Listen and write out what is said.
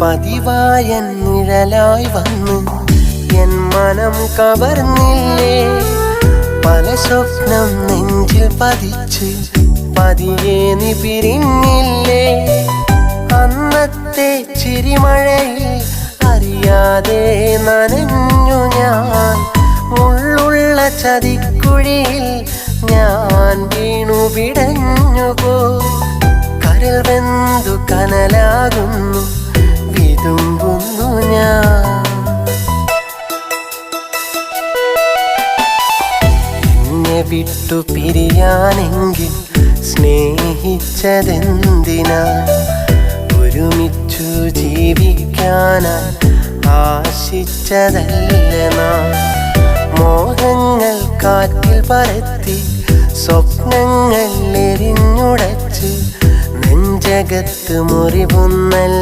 പതിവായ നിഴലായി വന്ന് എൻ മനം കവർന്നില്ലേ. പല സ്വപ്നം നെഞ്ചിൽ പതിച്ച് പതിയെ നീ പിരിഞ്ഞില്ലേ. അന്നത്തെ ചിരിമഴയിൽ അറിയാതെ നനഞ്ഞു ഞാൻ. മുള്ളുള്ള ചതിക്കുഴിയിൽ ഞാൻ വീണു പിടഞ്ഞുപോ. കരൽ വെന്തു കനലാകുന്നു വിതുമ്പുന്നു ഞാൻ. എന്നെ വിട്ടു പിരിയാനെങ്കിൽ സ്നേഹിച്ചതെന്തിനാ. ഒരുമിച്ചു ജീവിക്കാനായി ആശിച്ചതല്ല നാം. മോഹങ്ങൾ കാറ്റിൽ പറത്തി സ്വപ്നങ്ങൾ എരിഞ്ഞുടച്ച് നെഞ്ചകത്ത് മുറിവുന്നൽ